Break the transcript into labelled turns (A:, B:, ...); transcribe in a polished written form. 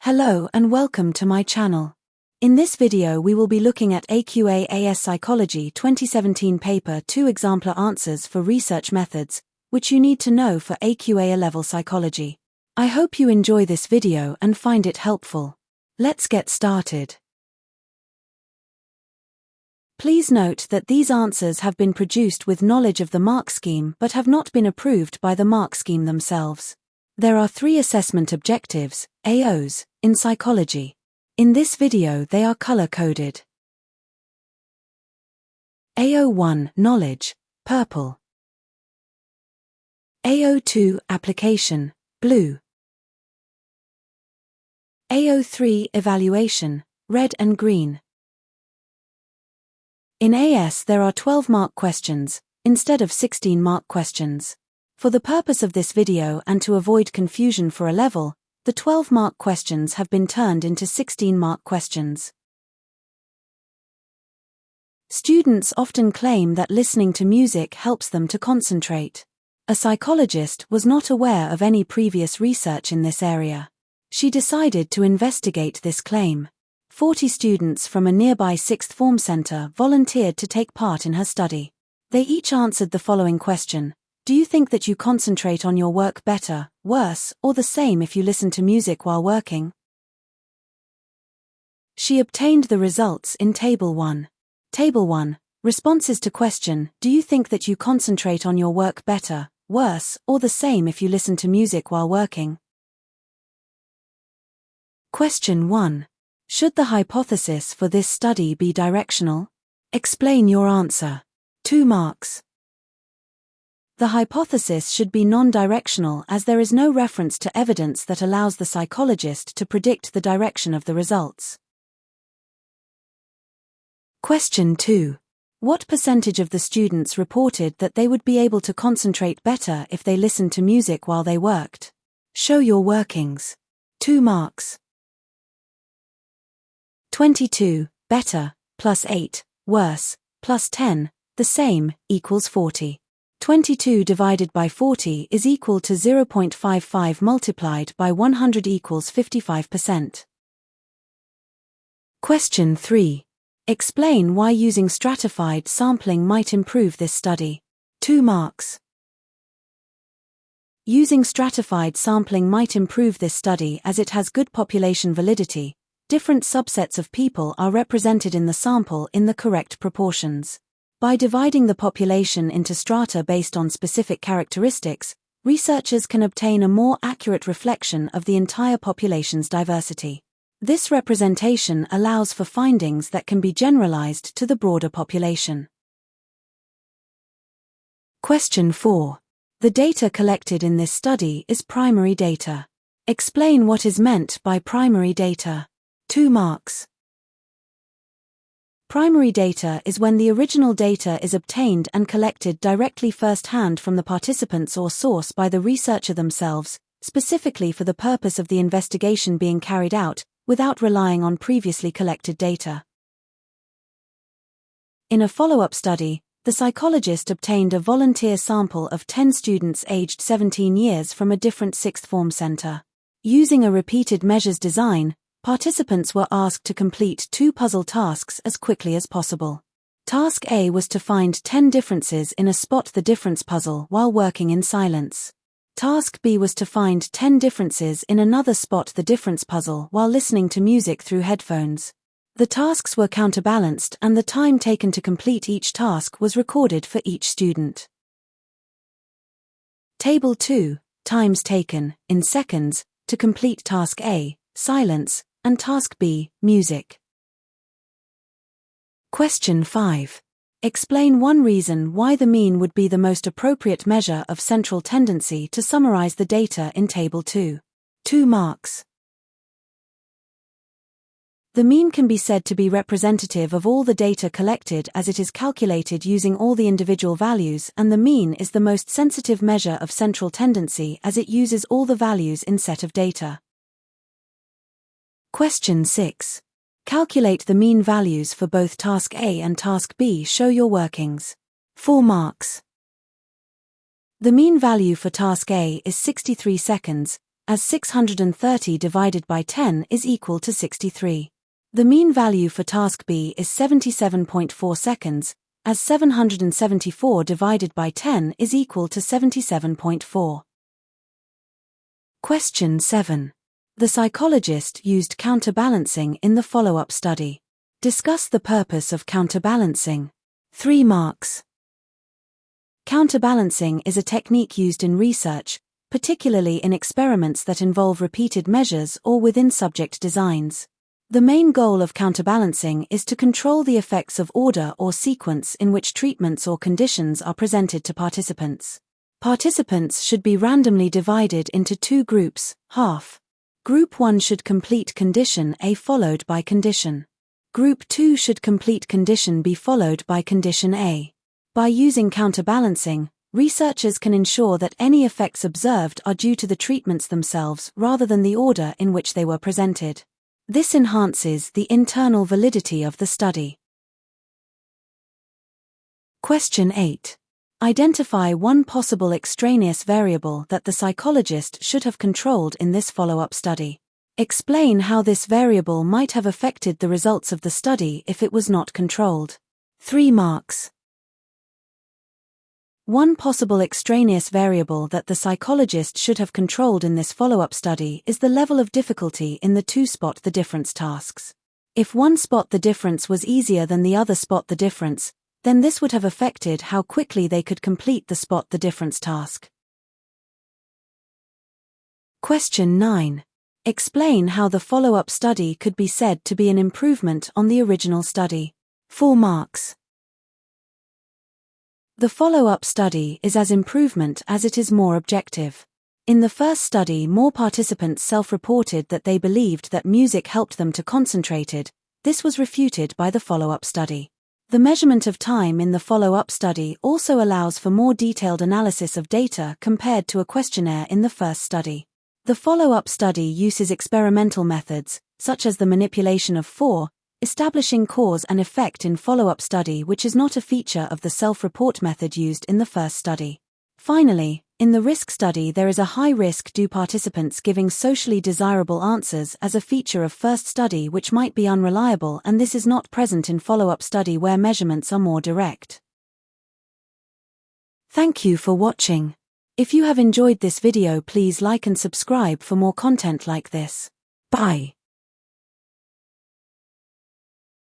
A: Hello and welcome to my channel. In this video we will be looking at AQA AS Psychology 2017 Paper 2 Exemplar Answers for Research Methods, which you need to know for AQA Alevel Psychology. I hope you enjoy this video and find it helpful. Let's get started. Please note that these answers have been produced with knowledge of the mark scheme but have not been approved by the mark scheme themselves. There are 3 assessment objectives, AOs, in psychology. In this video they are color-coded. AO1 Knowledge, purple. AO2 Application, blue. AO3 Evaluation, red and green. In AS there are 12 mark questions, instead of 16 mark questions. For the purpose of this video and to avoid confusion for Alevel, the 12 mark questions have been turned into 16 mark questions. Students often claim that listening to music helps them to concentrate. A psychologist was not aware of any previous research in this area. She decided to investigate this claim. 40 students from a nearby sixth form center volunteered to take part in her study. They each answered the following question: do you think that you concentrate on your work better, worse, or the same if you listen to music while working? She obtained the results in Table 1. Table 1. Responses to question: do you think that you concentrate on your work better, worse, or the same if you listen to music while working? Question 1. Should the hypothesis for this study be directional? Explain your answer. 2 marks. The hypothesis should be non-directional as there is no reference to evidence that allows the psychologist to predict the direction of the results. Question 2. What percentage of the students reported that they would be able to concentrate better if they listened to music while they worked? Show your workings. 2 marks. 22, better, plus 8, worse, plus 10, the same, equals 40. 22 divided by 40 is equal to 0.55 multiplied by 100 equals 55%. Question 3. Explain why using stratified sampling might improve this study. 2 marks. Using stratified sampling might improve this study as it has good population validity. Different subsets of people are represented in the sample in the correct proportions. By dividing the population into strata based on specific characteristics, researchers can obtain a more accurate reflection of the entire population's diversity. This representation allows for findings that can be generalized to the broader population. Question 4. The data collected in this study is primary data. Explain what is meant by primary data. 2 marks. Primary data is when the original data is obtained and collected directly first-hand from the participants or source by the researcher themselves, specifically for the purpose of the investigation being carried out, without relying on previously collected data. In a follow-up study, the psychologist obtained a volunteer sample of 10 students aged 17 years from a different sixth form center. Using a repeated measures design, participants were asked to complete 2 puzzle tasks as quickly as possible. Task A was to find 10 differences in a spot the difference puzzle while working in silence. Task B was to find 10 differences in another spot the difference puzzle while listening to music through headphones. The tasks were counterbalanced and the time taken to complete each task was recorded for each student. Table 2, times taken, in seconds, to complete Task A, silence, and Task B, music. Question 5. Explain one reason why the mean would be the most appropriate measure of central tendency to summarize the data in Table 2. 2 marks. The mean can be said to be representative of all the data collected as it is calculated using all the individual values, and the mean is the most sensitive measure of central tendency as it uses all the values in set of data. Question 6. Calculate the mean values for both Task A and Task B. Show your workings. 4 marks. The mean value for Task A is 63 seconds, as 630 divided by 10 is equal to 63. The mean value for task B is 77.4 seconds, as 774 divided by 10 is equal to 77.4. Question 7. The psychologist used counterbalancing in the follow-up study. Discuss the purpose of counterbalancing. 3 marks. Counterbalancing is a technique used in research, particularly in experiments that involve repeated measures or within subject designs. The main goal of counterbalancing is to control the effects of order or sequence in which treatments or conditions are presented to participants. Participants should be randomly divided into 2 groups, half. Group 1 should complete condition A followed by condition. Group 2 should complete condition B followed by condition A. By using counterbalancing, researchers can ensure that any effects observed are due to the treatments themselves rather than the order in which they were presented. This enhances the internal validity of the study. Question 8. Identify one possible extraneous variable that the psychologist should have controlled in this follow-up study. Explain how this variable might have affected the results of the study if it was not controlled. 3 marks. One possible extraneous variable that the psychologist should have controlled in this follow-up study is the level of difficulty in the 2 spot the difference tasks. If one spot the difference was easier than the other spot the difference, then this would have affected how quickly they could complete the spot the difference task. Question 9. Explain how the follow-up study could be said to be an improvement on the original study. 4 marks. The follow-up study is as improvement as it is more objective. In the first study, more participants self-reported that they believed that music helped them to concentrate. This was refuted by the follow-up study. The measurement of time in the follow-up study also allows for more detailed analysis of data compared to a questionnaire in the first study. The follow-up study uses experimental methods, such as the manipulation of 4, establishing cause and effect in follow-up study, which is not a feature of the self-report method used in the first study. Finally, in the risk study there is a high risk due participants giving socially desirable answers as a feature of first study which might be unreliable, and this is not present in follow-up study where measurements are more direct. Thank you for watching. If you have enjoyed this video, please like and subscribe for more content like this. Bye.